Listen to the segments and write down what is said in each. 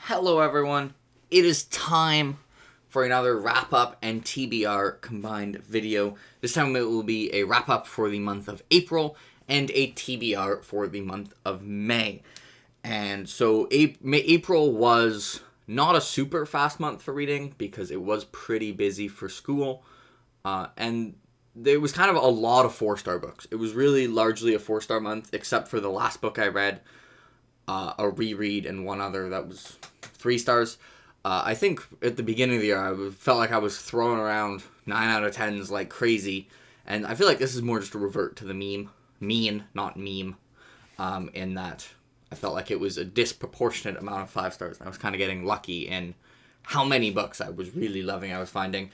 Hello everyone, it is time for another wrap-up and TBR combined video. This time it will be a wrap-up for the month of April and a TBR for the month of May. And so April was not a super fast month for reading because it was pretty busy for school. And there was kind of a lot of 4-star books. It was really largely a 4-star month, except for the last book I read, a reread, and one other that was 3 stars. I think at the beginning of the year, I felt like I was throwing around 9 out of 10s like crazy. And I feel like this is more just a revert to the mean, not meme, in that I felt like it was a disproportionate amount of 5 stars. I was kind of getting lucky in how many books I was really loving I was finding.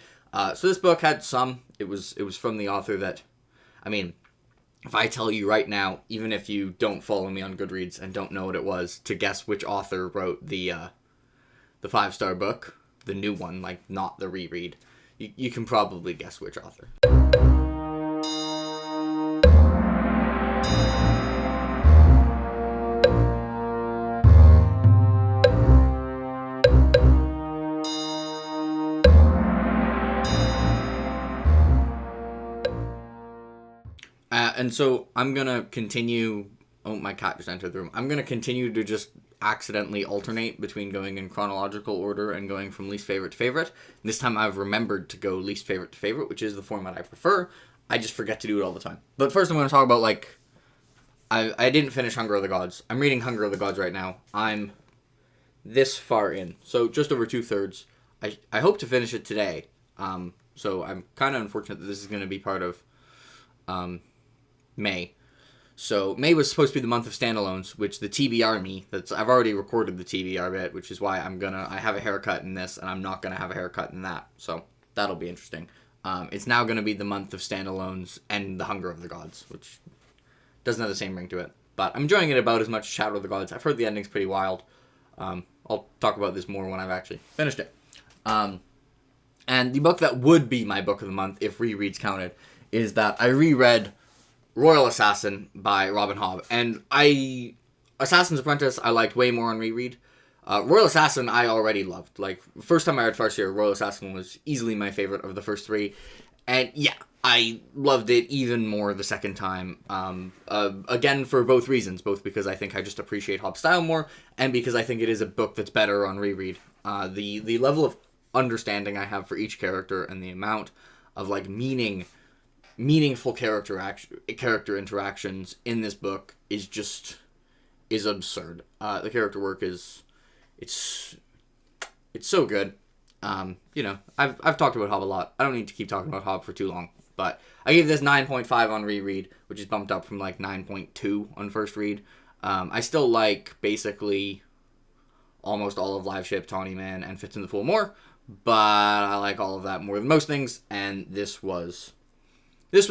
So this book had some. It was from the author that, I mean, if I tell you right now, even if you don't follow me on Goodreads and don't know what it was, to guess which author wrote the 5-star book, the new one, like not the reread, you can probably guess which author. And so I'm going to continue... Oh, my cat just entered the room. I'm going to continue to just accidentally alternate between going in chronological order and going from least favorite to favorite. And this time I've remembered to go least favorite to favorite, which is the format I prefer. I just forget to do it all the time. But first I'm going to talk about, like... I didn't finish Hunger of the Gods. I'm reading Hunger of the Gods right now. I'm this far in. So just over 2/3. I hope to finish it today. So I'm kind of unfortunate that this is going to be part of... May. So May was supposed to be the month of standalones, which the TBR I've already recorded the TBR bit, which is why I have a haircut in this, and I'm not gonna have a haircut in that. So that'll be interesting. It's now gonna be the month of standalones and the Hunger of the Gods, which doesn't have the same ring to it. But I'm enjoying it about as much as Shadow of the Gods. I've heard the ending's pretty wild. I'll talk about this more when I've actually finished it. And the book that would be my book of the month, if rereads counted, is that I reread Royal Assassin by Robin Hobb. And Assassin's Apprentice I liked way more on reread. Royal Assassin I already loved. Like, first time I read Farseer, Royal Assassin was easily my favorite of the first 3. And yeah, I loved it even more the second time. Again, for both reasons. Both because I think I just appreciate Hobb's style more, and because I think it is a book that's better on reread. The level of understanding I have for each character and the amount of, like, meaningful character interactions in this book is absurd. The character work it's so good. I've talked about Hobb a lot. I don't need to keep talking about Hobb for too long, but I gave this 9.5 on reread, which is bumped up from like 9.2 on first read. I still like basically almost all of Live Ship, Tawny Man, and Fitz and the Fool more, but I like all of that more than most things, and this was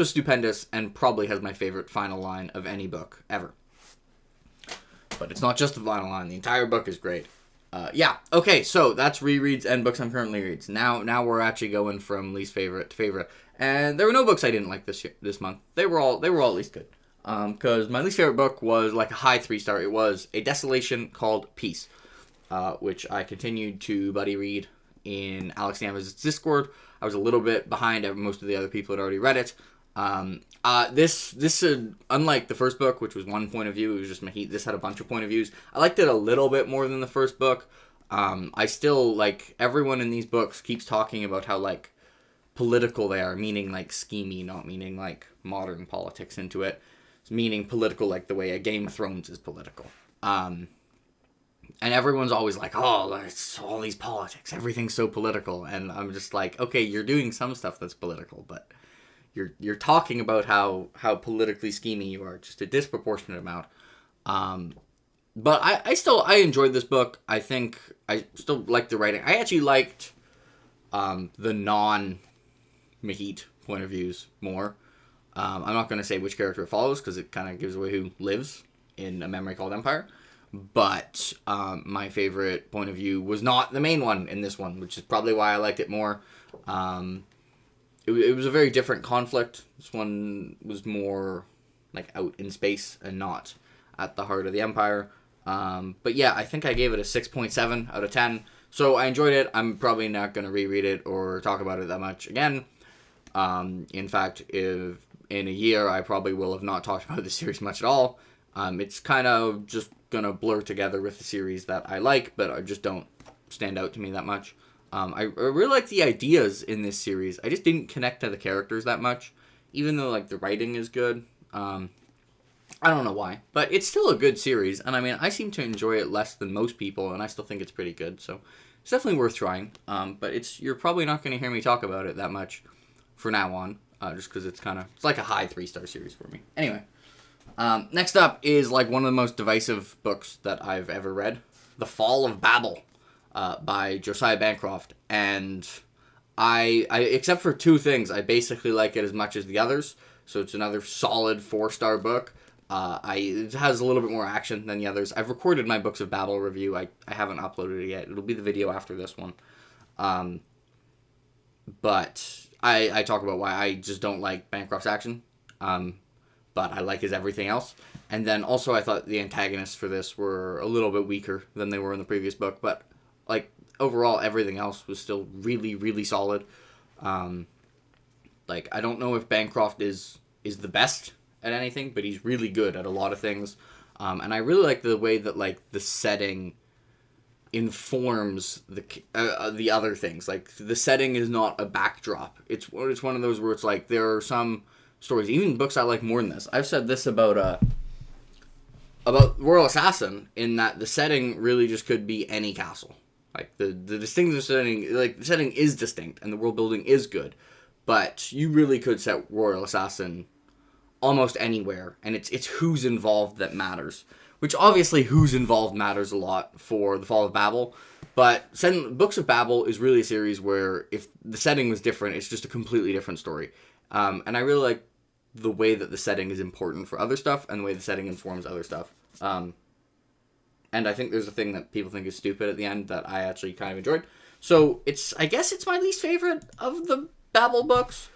stupendous and probably has my favorite final line of any book ever. But it's not just the final line. The entire book is great. Okay, so that's rereads and books I'm currently reads. Now we're actually going from least favorite to favorite. And there were no books I didn't like this month. They were all at least good. Because my least favorite book was like a high 3-star. It was A Desolation Called Peace, which I continued to buddy read in Alex Yama's Discord. I was a little bit behind. Most of the other people had already read it. This unlike the first book, which was one point of view, it was just Mahit. This had a bunch of point of views. I liked it a little bit more than the first book. I still, like, everyone in these books keeps talking about how, like, political they are, meaning, like, schemy, not meaning, like, modern politics into it. It's meaning political, like the way a Game of Thrones is political. And everyone's always like, oh, it's all these politics. Everything's so political. And I'm just like, okay, you're doing some stuff that's political, but you're talking about how politically scheming you are, just a disproportionate amount. But I enjoyed this book. I think I still like the writing. I actually liked the non-Mahit point of views more. I'm not going to say which character it follows, because it kind of gives away who lives in A Memory Called Empire. But my favorite point of view was not the main one in this one, which is probably why I liked it more. It was a very different conflict. This one was more like out in space and not at the heart of the Empire. But yeah, I think I gave it a 6.7 out of 10. So I enjoyed it. I'm probably not going to reread it or talk about it that much again. In fact, if in a year, I probably will have not talked about the series much at all. It's kind of just going to blur together with the series that I like, but I just don't stand out to me that much. I really like the ideas in this series. I just didn't connect to the characters that much, even though like the writing is good. I don't know why, but it's still a good series, and I mean, I seem to enjoy it less than most people, and I still think it's pretty good, so it's definitely worth trying. But you're probably not going to hear me talk about it that much for now on, just because it's like a high 3-star series for me. Anyway, next up is like one of the most divisive books that I've ever read, The Fall of Babel, by Josiah Bancroft, and I except for 2 things, I basically like it as much as the others. So it's another solid 4-star book. It has a little bit more action than the others. I've recorded my Books of Babel review. I haven't uploaded it yet. It'll be the video after this one. But I talk about why I just don't like Bancroft's action. But I like his everything else. And then also I thought the antagonists for this were a little bit weaker than they were in the previous book. But like overall, everything else was still really, really solid. Like, I don't know if Bancroft is the best at anything, but he's really good at a lot of things. And I really like the way that, like, the setting informs the other things. Like, the setting is not a backdrop. It's one of those where it's like, there are some stories, even books I like more than this. I've said this about Royal Assassin, in that the setting really just could be any castle. Like, the distinct setting, like, the setting is distinct, and the world building is good. But you really could set Royal Assassin almost anywhere, and it's who's involved that matters. Which, obviously, who's involved matters a lot for The Fall of Babel. But Books of Babel is really a series where, if the setting was different, it's just a completely different story. And I really like the way that the setting is important for other stuff, and the way the setting informs other stuff. And I think there's a thing that people think is stupid at the end that I actually kind of enjoyed. So, I guess it's my least favorite of the Babel books,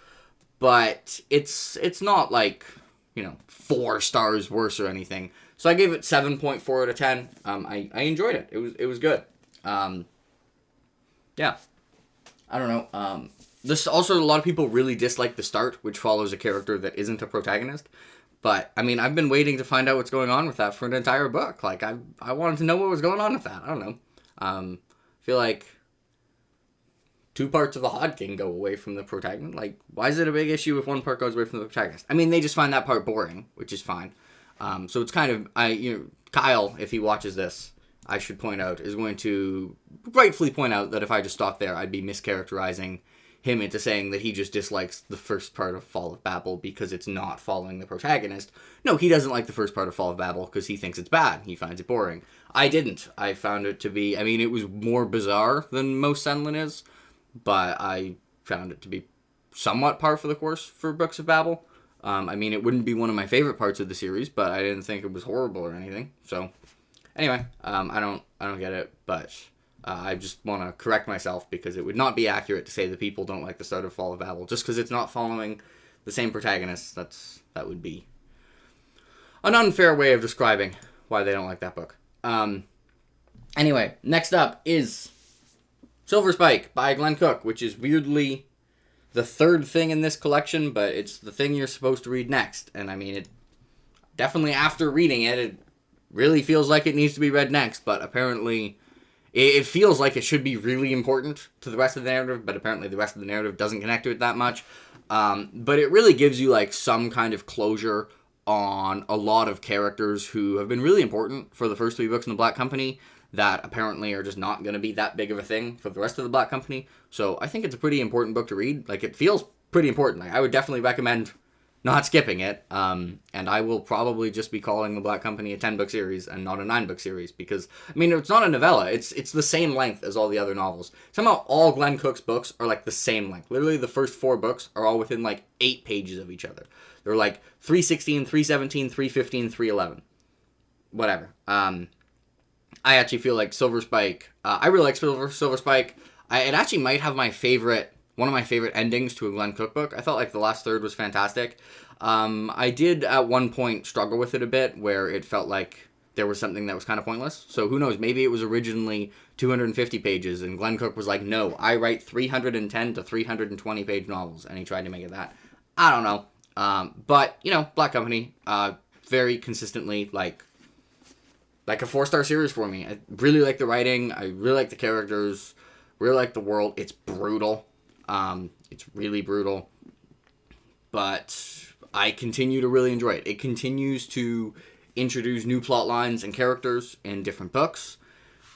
but it's not like, 4 stars worse or anything. So I gave it 7.4 out of 10. I enjoyed it. It was good. Yeah. I don't know. This also, a lot of people really dislike the start, which follows a character that isn't a protagonist. But I mean, I've been waiting to find out what's going on with that for an entire book. Like, I wanted to know what was going on with that. I don't know. I feel like 2 parts of the Hod King go away from the protagonist. Like, why is it a big issue if 1 part goes away from the protagonist? I mean, they just find that part boring, which is fine. So it's kind of, Kyle, if he watches this, I should point out, is going to rightfully point out that if I just stopped there, I'd be mischaracterizing him into saying that he just dislikes the first part of Fall of Babel because it's not following the protagonist. No, he doesn't like the first part of Fall of Babel because he thinks it's bad. He finds it boring. I didn't. I found it to be, it was more bizarre than most Senlin is, but I found it to be somewhat par for the course for Books of Babel. It wouldn't be one of my favorite parts of the series, but I didn't think it was horrible or anything. So, anyway, I don't get it, but I just want to correct myself because it would not be accurate to say that people don't like the start of Fall of Babel just because it's not following the same protagonist. That would be an unfair way of describing why they don't like that book. Anyway, next up is Silver Spike by Glenn Cook, which is weirdly the 3rd thing in this collection, but it's the thing you're supposed to read next. And it definitely, after reading it, it really feels like it needs to be read next, but apparently it feels like it should be really important to the rest of the narrative, but apparently the rest of the narrative doesn't connect to it that much. But it really gives you like some kind of closure on a lot of characters who have been really important for the first 3 books in the Black Company that apparently are just not going to be that big of a thing for the rest of the Black Company. So I think it's a pretty important book to read. Like, it feels pretty important. Like, I would definitely recommend not skipping it. And I will probably just be calling the Black Company a 10-book series and not a 9-book series because, it's not a novella. It's the same length as all the other novels. Somehow all Glenn Cook's books are like the same length. Literally the first 4 books are all within like 8 pages of each other. They're like 316, 317, 315, 311. Whatever. I actually feel like Silver Spike, I really like Silver Spike. It actually might have one of my favorite endings to a Glenn Cook book. I felt like the last third was fantastic. I did at one point struggle with it a bit, where it felt like there was something that was kind of pointless. So who knows? Maybe it was originally 250 pages, and Glenn Cook was like, no, I write 310 to 320 page novels, and he tried to make it that. I don't know. But, you know, Black Company, very consistently, like a 4-star series for me. I really like the writing. I really like the characters. Really like the world. It's brutal. It's really brutal. But I continue to really enjoy it. It continues to introduce new plot lines and characters in different books.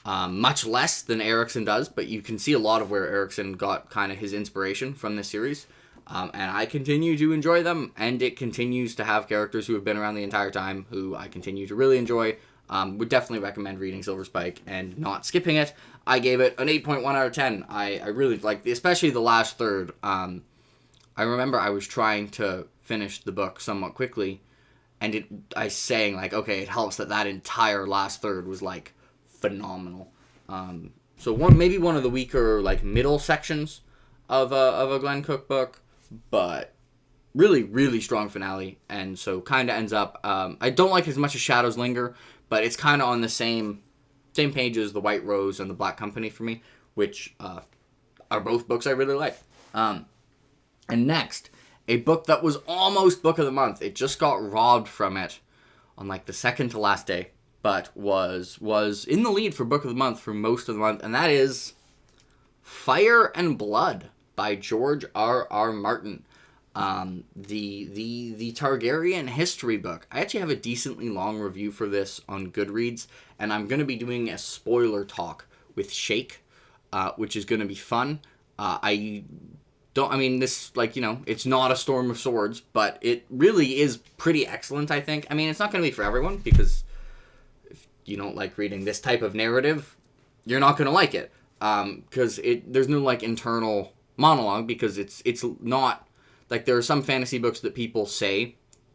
Much less than Erikson does, but you can see a lot of where Erikson got kind of his inspiration from this series. And I continue to enjoy them, and it continues to have characters who have been around the entire time, who I continue to really enjoy. Would definitely recommend reading Silver Spike and not skipping it. I gave it an 8.1 out of 10. I really like, especially the last third. I remember I was trying to finish the book somewhat quickly, and I saying like, okay, it helps that entire last third was like phenomenal. So maybe one of the weaker like middle sections of a Glenn Cook book, but really, really strong finale, and so kind of ends up. I don't like as much as Shadows Linger, but it's kind of on the same page as The White Rose and The Black Company for me, which are both books I really like. And next, a book that was almost Book of the Month. It just got robbed from it on like the second to last day, but was in the lead for Book of the Month for most of the month, and that is Fire and Blood by George R.R. Martin. The Targaryen history book. I actually have a decently long review for this on Goodreads, and I'm going to be doing a spoiler talk with Shake, which is going to be fun. This, like, you know, it's not a Storm of Swords, but it really is pretty excellent, I think. I mean, it's not going to be for everyone, because if you don't like reading this type of narrative, you're not going to like it. Because there's no, like, internal monologue, because it's not. Like, there are some fantasy books that people say,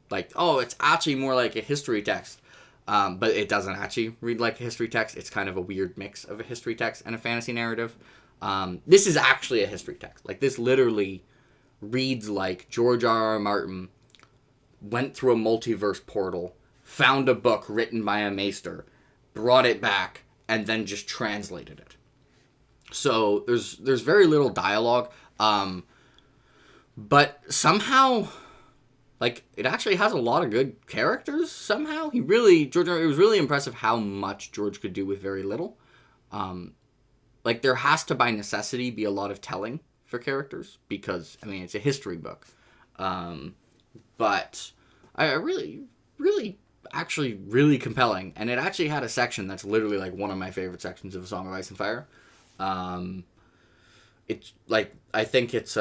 like, oh, it's actually more like a history text. But it doesn't actually read like a history text. It's kind of a weird mix of a history text and a fantasy narrative. This is actually a history text. Like, this literally reads like George R.R. Martin went through a multiverse portal, found a book written by a maester, brought it back, and then just translated it. So there's very little dialogue. But somehow, like, it actually has a lot of good characters, somehow. It was really impressive how much George could do with very little. Like, there has to, by necessity, be a lot of telling for characters, because, I mean, it's a history book. But I really, really, actually really compelling. And it actually had a section that's literally, like, one of my favorite sections of A Song of Ice and Fire. It's, like, I think it's,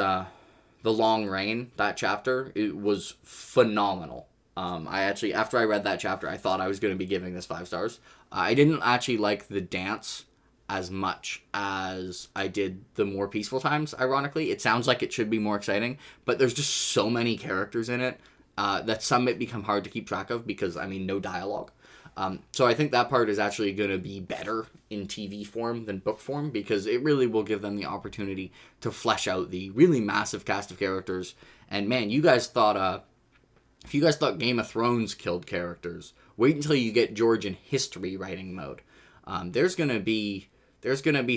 The Long Rain, that chapter, it was phenomenal. After I read that chapter, I thought I was going to be giving this 5 stars. I didn't actually like the dance as much as I did the more peaceful times, ironically. It sounds like it should be more exciting, but there's just so many characters in it that some might become hard to keep track of because, I mean, no dialogue. So I think that part is actually going to be better in TV form than book form, because it really will give them the opportunity to flesh out the really massive cast of characters. And man, if you guys thought Game of Thrones killed characters, wait until you get George in history writing mode. There's gonna be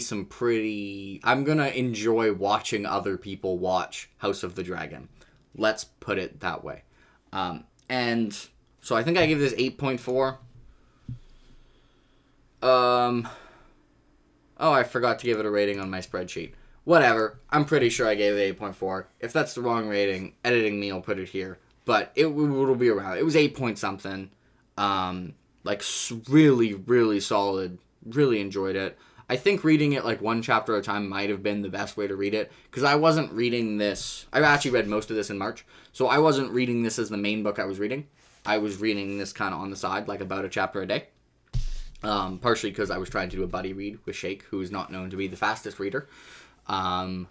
some pretty. I'm gonna enjoy watching other people watch House of the Dragon. Let's put it that way. And so I think I give this 8.4. I forgot to give it a rating on my spreadsheet. Whatever. I'm pretty sure I gave it 8.4. If that's the wrong rating, editing me will put it here. But it will be around. It was 8 point something. Really, really solid. Really enjoyed it. I think reading it like one chapter at a time might have been the best way to read it, because I wasn't reading this. I actually read most of this in March, so I wasn't reading this as the main book I was reading. I was reading this kind of on the side, like about a chapter a day. Partially because I was trying to do a buddy read with Shake, who is not known to be the fastest reader. And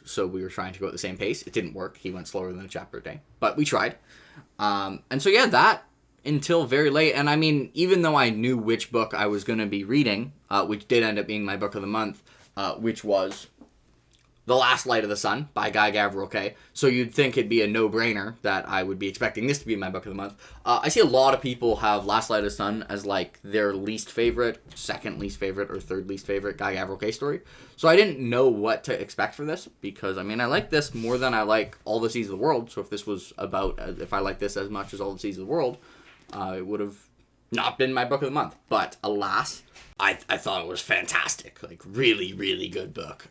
so we were trying to go at the same pace. It didn't work. He went slower than a chapter a day. But we tried. And so, yeah, that until very late. And I mean, even though I knew which book I was going to be reading, which did end up being my book of the month, which was The Last Light of the Sun by Guy Gavriel Kay. So you'd think it'd be a no-brainer that I would be expecting this to be my book of the month. I see a lot of people have Last Light of the Sun as like their least favorite, second least favorite, or third least favorite Guy Gavriel Kay story. So I didn't know what to expect for this because, I mean, I like this more than I like All the Seas of the World. So if this was about, if I like this as much as All the Seas of the World, it would have not been my book of the month. But alas, I thought it was fantastic. Like, really, really good book.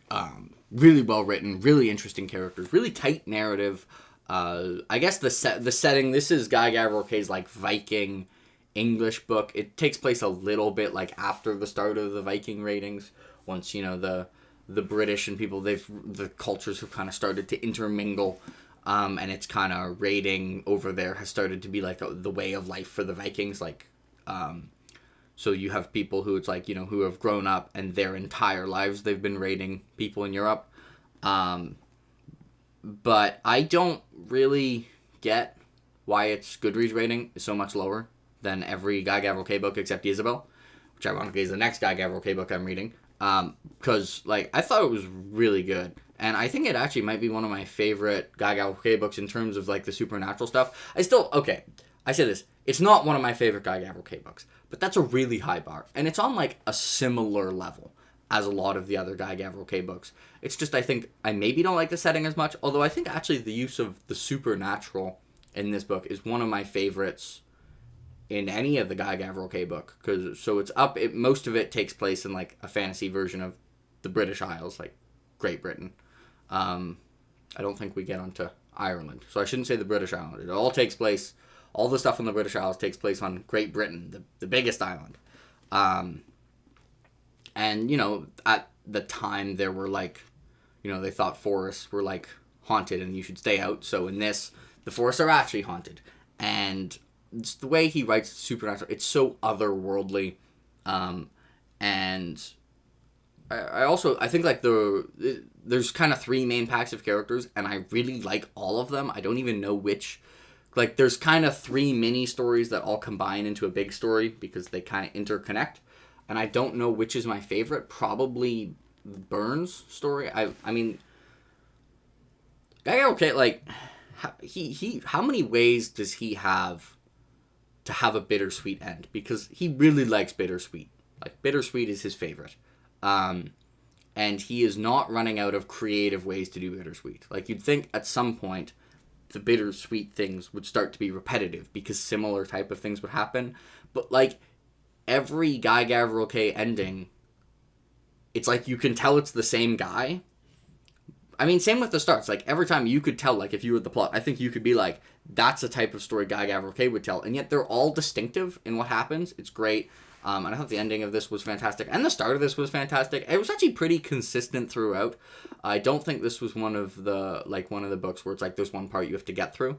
Really well written, really interesting characters, really tight narrative. I guess the setting, this is Guy Gavriel Kay's like Viking English book. It takes place a little bit like after the start of the Viking ratings, once, you know, the British and people, the cultures have kind of started to intermingle, and it's kind of raiding over there has started to be like the way of life for the Vikings, like, so you have people who it's like, you know, who have grown up and their entire lives they've been raiding people in Europe. But I don't really get why its Goodreads rating is so much lower than every Guy Gavriel Kay book except Isabel, which ironically is the next Guy Gavriel Kay book I'm reading. Because, like, I thought it was really good. And I think it actually might be one of my favorite Guy Gavriel Kay books in terms of, like, the supernatural stuff. I say this. It's not one of my favorite Guy Gavriel Kay books, but that's a really high bar. And it's on, like, a similar level as a lot of the other Guy Gavriel Kay books. It's just, I think, I maybe don't like the setting as much, although I think actually the use of the supernatural in this book is one of my favorites in any of the Guy Gavriel Kay book. So it's most of it takes place in, like, a fantasy version of the British Isles, like Great Britain. I don't think we get onto Ireland, so I shouldn't say the British Island. It all takes place, all the stuff in the British Isles takes place on Great Britain, the biggest island. And, you know, at the time there were, like, you know, they thought forests were, like, haunted and you should stay out. So in this, the forests are actually haunted. And it's the way he writes supernatural, it's so otherworldly. And I think, like, there's kind of three main packs of characters, and I really like all of them. I don't even know which. Like, there's kind of three mini stories that all combine into a big story because they kind of interconnect. And I don't know which is my favorite. Probably Burns' story. I mean, okay, like, how many ways does he have to have a bittersweet end? Because he really likes bittersweet. Like, bittersweet is his favorite. And he is not running out of creative ways to do bittersweet. Like, you'd think at some point the bittersweet things would start to be repetitive because similar type of things would happen. But, like, every Guy Gavriel Kay ending, it's like you can tell it's the same guy. I mean, same with the starts. Like, every time you could tell, like, if you were the plot, I think you could be like, that's the type of story Guy Gavriel Kay would tell. And yet they're all distinctive in what happens. It's great. And I thought the ending of this was fantastic. And the start of this was fantastic. It was actually pretty consistent throughout. I don't think this was one of the books where it's like there's one part you have to get through.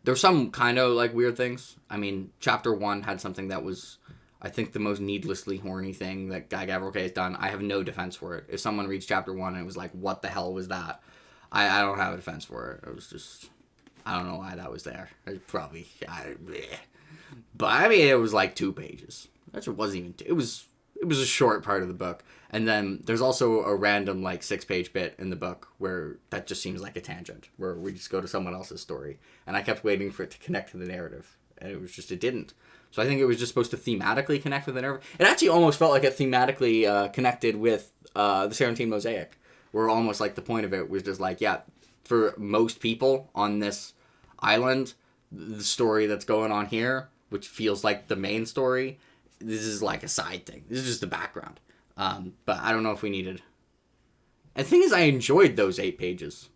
There's some kind of, like, weird things. I mean, chapter 1 had something that was, I think, the most needlessly horny thing that Guy Gavriel Kay has done. I have no defense for it. If someone reads chapter 1 and it was like, what the hell was that? I don't have a defense for it. It was just, I don't know why that was there. But, I mean, it was like 2 pages. Actually, it wasn't even 2. It was a short part of the book. And then there's also a random, like, 6-page bit in the book where that just seems like a tangent, where we just go to someone else's story. And I kept waiting for it to connect to the narrative. And it didn't. So I think it was just supposed to thematically connect with the narrative. It actually almost felt like it thematically connected with the Sarantine Mosaic, where almost like the point of it was just like, yeah, for most people on this island, the story that's going on here, which feels like the main story, this is like a side thing. This is just the background. But I don't know if we needed... And the thing is, I enjoyed those 8 pages.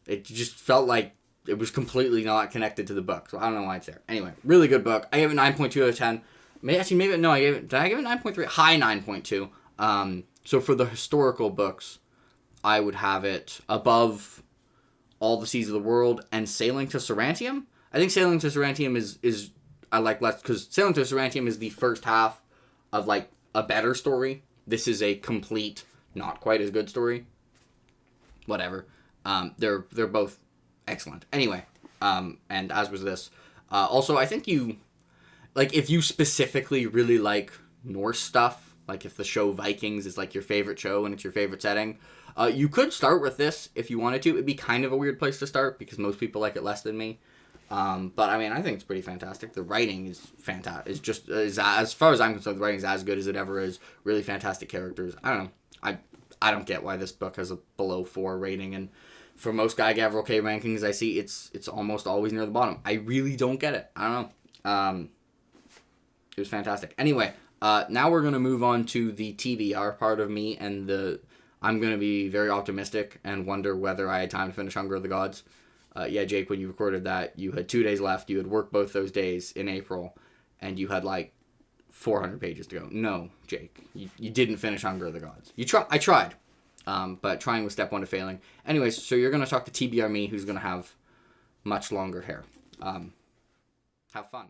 It just felt like it was completely not connected to the book, so I don't know why it's there. Anyway, really good book. I gave it 9.2 out of 10. Did I give it 9.3? High 9.2. So for the historical books, I would have it above All the Seas of the World and Sailing to Sarantium. I think Sailing to Sarantium is I like less, because Sailing to Sarantium is the first half of, like, a better story. This is a complete, not quite as good story. Whatever. They're both excellent. Anyway, and as was this. Also, I think if you specifically really like Norse stuff, Like if the show Vikings is like your favorite show and it's your favorite setting, you could start with this if you wanted to. It'd be kind of a weird place to start because most people like it less than me. But I mean, I think it's pretty fantastic. The writing is fantastic. It's just as far as I'm concerned, the writing is as good as it ever is. Really fantastic characters. I don't know. I don't get why this book has a below 4 rating, and for most Guy Gavriel K rankings I see, it's almost always near the bottom. I really don't get it. I don't know. It was fantastic. Anyway, now we're gonna move on to the TBR part of me, and I'm gonna be very optimistic and wonder whether I had time to finish Hunger of the Gods. Yeah, Jake, when you recorded that, you had 2 days left. You had worked both those days in April, and you had like 400 pages to go. No, Jake, you didn't finish Hunger of the Gods. I tried, but trying was step 1 to failing. Anyways, so you're gonna talk to TBR me, who's gonna have much longer hair. Have fun.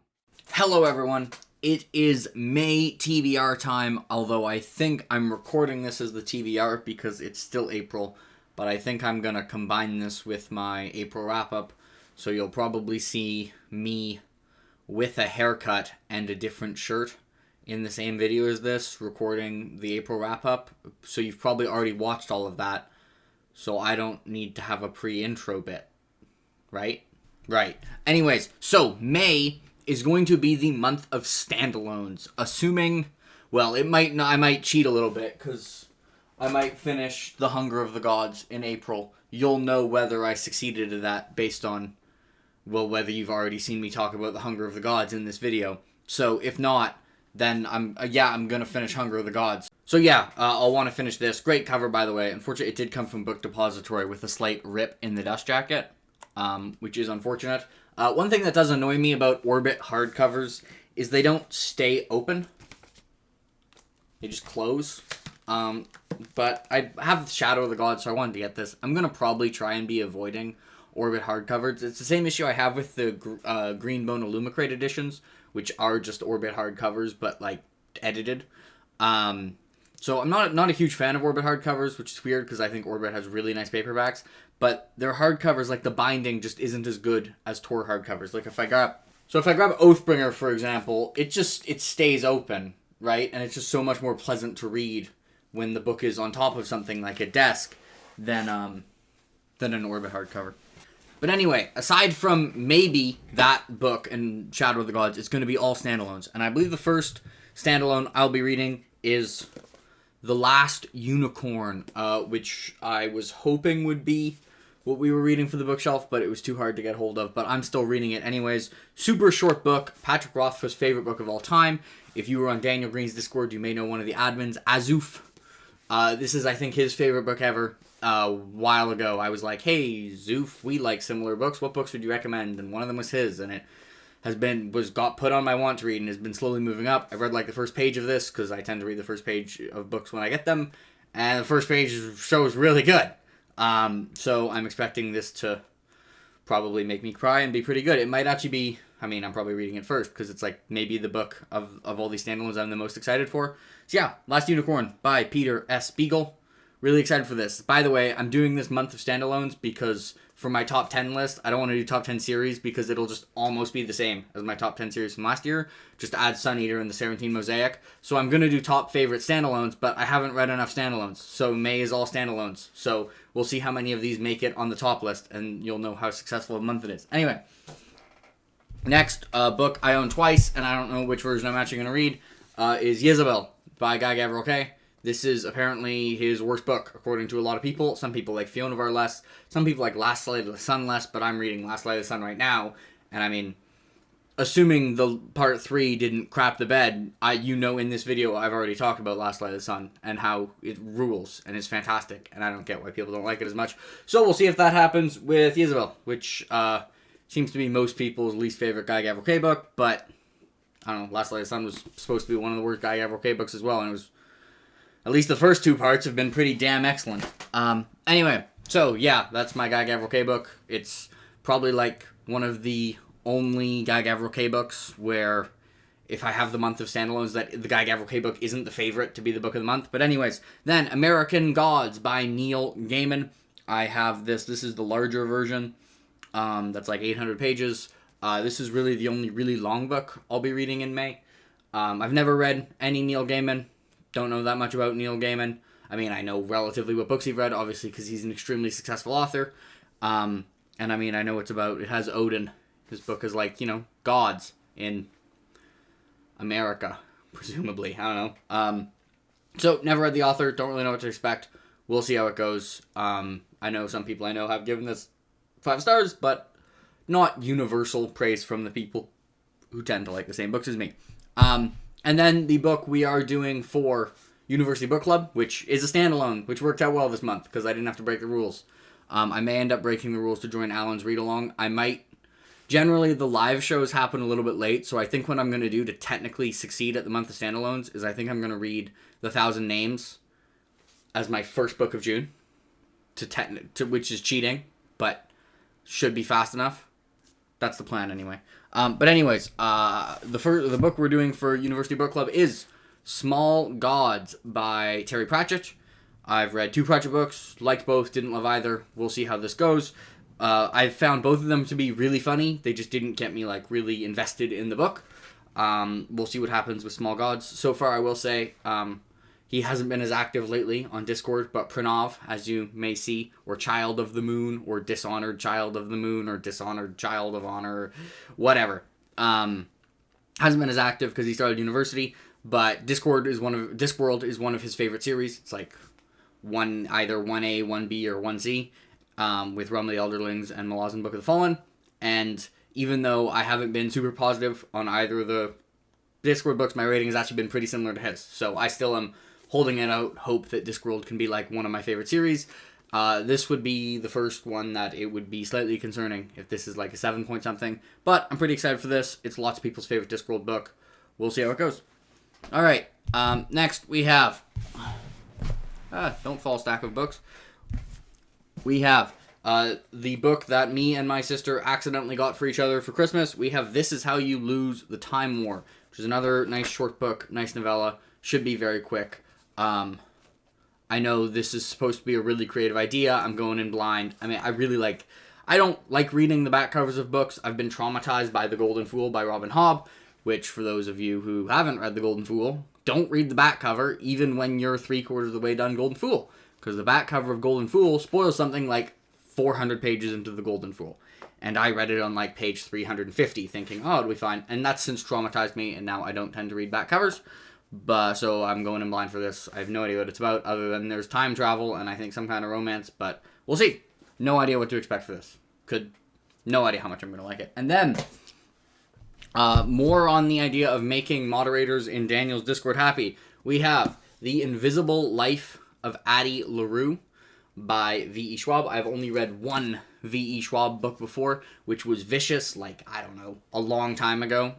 Hello, everyone. It is May TBR time, although I think I'm recording this as the TBR because it's still April. But I think I'm going to combine this with my April wrap-up, so you'll probably see me with a haircut and a different shirt in the same video as this, recording the April wrap-up. So you've probably already watched all of that, so I don't need to have a pre-intro bit, right? Right. Anyways, so May is going to be the month of standalones, assuming, well, it might not, I might cheat a little bit, because I might finish The Hunger of the Gods in April. You'll know whether I succeeded at that based on, well, whether you've already seen me talk about The Hunger of the Gods in this video. So if not, then I'm going to finish Hunger of the Gods. So yeah, I'll want to finish this. Great cover, by the way. Unfortunately, it did come from Book Depository with a slight rip in the dust jacket, which is unfortunate. One thing that does annoy me about Orbit hardcovers is they don't stay open. They just close. But I have Shadow of the Gods, so I wanted to get this. I'm going to probably try and be avoiding Orbit hardcovers. It's the same issue I have with the Green Bone Illumicrate editions, which are just Orbit hardcovers, but, like, edited. So I'm not a huge fan of Orbit hardcovers, which is weird, because I think Orbit has really nice paperbacks. But their hardcovers, like, the binding just isn't as good as Tor hardcovers. Like, if I grab Oathbringer, for example, it stays open, right? And it's just so much more pleasant to read when the book is on top of something like a desk than an Orbit hardcover. But anyway, aside from maybe that book and Shadow of the Gods, it's going to be all standalones. And I believe the first standalone I'll be reading is The Last Unicorn, which I was hoping would be what we were reading for the bookshelf, but it was too hard to get hold of. But I'm still reading it anyways. Super short book, Patrick Rothfuss's favorite book of all time. If you were on Daniel Green's Discord, you may know one of the admins, Azuf. This is, I think, his favorite book ever. A while ago, I was like, hey, Zoof, we like similar books. What books would you recommend? And one of them was his, and it got put on my want to read and has been slowly moving up. I read, like, the first page of this, because I tend to read the first page of books when I get them, and the first page shows really good. So I'm expecting this to probably make me cry and be pretty good. It might actually be, I mean, I'm probably reading it first, because it's, like, maybe the book of all these standalones I'm the most excited for. So yeah, Last Unicorn by Peter S. Beagle. Really excited for this. By the way, I'm doing this month of standalones because for my top 10 list, I don't want to do top 10 series because it'll just almost be the same as my top 10 series from last year. Just add Sun Eater and the Serentine Mosaic. So I'm going to do top favorite standalones, but I haven't read enough standalones. So May is all standalones. So we'll see how many of these make it on the top list, and you'll know how successful a month it is. Anyway, next book I own twice, and I don't know which version I'm actually going to read, is Jezebel by Guy Gavriel Kay. This is apparently his worst book, according to a lot of people. Some people like Fiona of Our less. Some people like Last Light of the Sun less, but I'm reading Last Light of the Sun right now. And I mean, assuming the part 3 didn't crap the bed, in this video I've already talked about Last Light of the Sun and how it rules and is fantastic. And I don't get why people don't like it as much. So we'll see if that happens with Jezebel, which seems to be most people's least favorite Guy Gavriel Kay book. But, I don't know, Last Light of the Sun was supposed to be one of the worst Guy Gavriel Kay books as well, and it was... At least the first 2 parts have been pretty damn excellent. Anyway, so yeah, that's my Guy Gavriel Kay book. It's probably like one of the only Guy Gavriel Kay books where if I have the month of standalones, that the Guy Gavriel Kay book isn't the favorite to be the book of the month. But anyways, then American Gods by Neil Gaiman. I have this. This is the larger version. That's like 800 pages. This is really the only really long book I'll be reading in May. I've never read any Neil Gaiman. Don't know that much about Neil Gaiman. I mean, I know relatively what books he's read, obviously, because he's an extremely successful author. And I mean, I know it's about, it has Odin. His book is like, you know, gods in America, presumably. I don't know. So, never read the author. Don't really know what to expect. We'll see how it goes. I know some people I know have given this 5 stars, but not universal praise from the people who tend to like the same books as me. And then the book we are doing for University Book Club, which is a standalone, which worked out well this month because I didn't have to break the rules. I may end up breaking the rules to join Alan's read-along. I might. Generally, the live shows happen a little bit late, so I think what I'm going to do to technically succeed at the month of standalones is I think I'm going to read The 1,000 Names as my first book of June, which is cheating, but should be fast enough. That's the plan anyway. But anyways, the book we're doing for University Book Club is Small Gods by Terry Pratchett. I've read 2 Pratchett books, liked both, didn't love either. We'll see how this goes. I've found both of them to be really funny. They just didn't get me, like, really invested in the book. We'll see what happens with Small Gods. So far, I will say, he hasn't been as active lately on Discord, but Pranav, as you may see, or Child of the Moon, or Dishonored Child of the Moon, or Dishonored Child of Honor, whatever, hasn't been as active because he started university, but Discworld is one of his favorite series. It's like either 1A, 1B, or 1C, with Realm of the Elderlings and Malazan Book of the Fallen, and even though I haven't been super positive on either of the Discworld books, my rating has actually been pretty similar to his, so I still am holding it out hope that Discworld can be like one of my favorite series. This would be the first one that it would be slightly concerning if this is like a 7 point something, but I'm pretty excited for this. It's lots of people's favorite Discworld book. We'll see how it goes. Alright, next we have, don't fall stack of books. We have the book that me and my sister accidentally got for each other for Christmas. We have This Is How You Lose the Time War, which is another nice short book, nice novella, should be very quick. I know this is supposed to be a really creative idea. I'm going in blind. I mean, I don't like reading the back covers of books. I've been traumatized by The Golden Fool by Robin Hobb, which for those of you who haven't read The Golden Fool, don't read the back cover even when you're 3/4 of the way done Golden Fool, because the back cover of Golden Fool spoils something like 400 pages into The Golden Fool. And I read it on like page 350 thinking, oh, it'll be fine. And that's since traumatized me, and now I don't tend to read back covers. So I'm going in blind for this. I have no idea what it's about, other than there's time travel and I think some kind of romance, but we'll see. No idea what to expect for this. No idea how much I'm going to like it. And then, more on the idea of making moderators in Daniel's Discord happy. We have The Invisible Life of Addie LaRue by V.E. Schwab. I've only read one V.E. Schwab book before, which was Vicious, like, I don't know, a long time ago.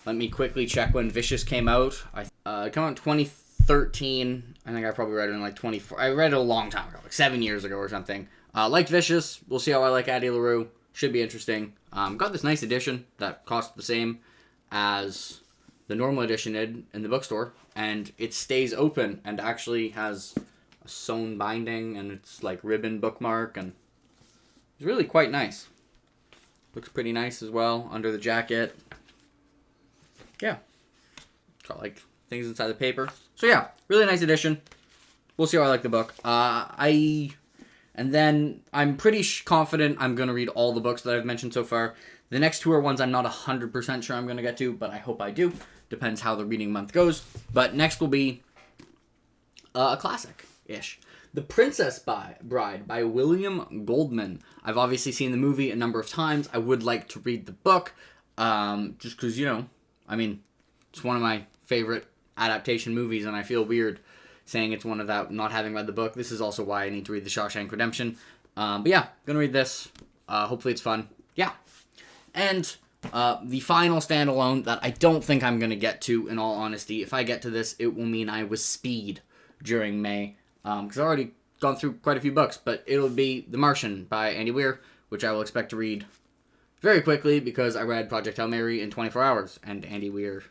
Let me quickly check when Vicious came out. It came out in 2013. I think I probably read it in like 24. I read it a long time ago, like 7 years ago or something. Liked Vicious. We'll see how I like Addie LaRue. Should be interesting. Got this nice edition that cost the same as the normal edition did in the bookstore, and it stays open and actually has a sewn binding, and it's like ribbon bookmark, and it's really quite nice. Looks pretty nice as well under the jacket. Yeah. Got like things inside the paper. So yeah, really nice edition. We'll see how I like the book. And then I'm pretty confident I'm going to read all the books that I've mentioned so far. The next 2 are ones I'm not 100% sure I'm going to get to, but I hope I do. Depends how the reading month goes. But next will be a classic-ish. The Princess Bride by William Goldman. I've obviously seen the movie a number of times. I would like to read the book, just because, you know, I mean, it's one of my favorite adaptation movies, and I feel weird saying it's one without not having read the book. This is also why I need to read The Shawshank Redemption. But yeah, gonna read this. Hopefully it's fun. Yeah. And the final standalone that I don't think I'm gonna get to, in all honesty. If I get to this, it will mean I was speed during May. Because I've already gone through quite a few books, but it'll be The Martian by Andy Weir, which I will expect to read very quickly because I read Project Hail Mary in 24 hours, and Andy Weir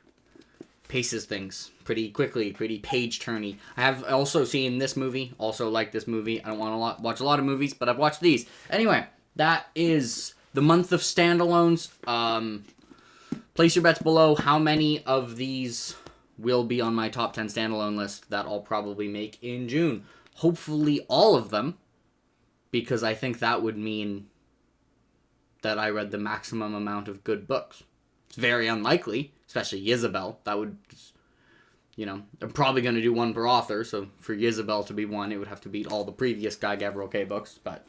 paces things pretty quickly, pretty page-turny. I have also seen this movie, also like this movie. I don't want to watch a lot of movies, but I've watched these. Anyway, that is the month of standalones. Place your bets below how many of these will be on my top 10 standalone list that I'll probably make in June. Hopefully all of them, because I think that would mean that I read the maximum amount of good books. It's very unlikely, especially Isabel. That would, I'm probably going to do one per author, so for Isabel to be one, it would have to beat all the previous Guy Gavriel K books, but,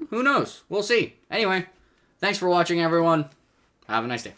who knows? We'll see. Anyway, thanks for watching, everyone. Have a nice day.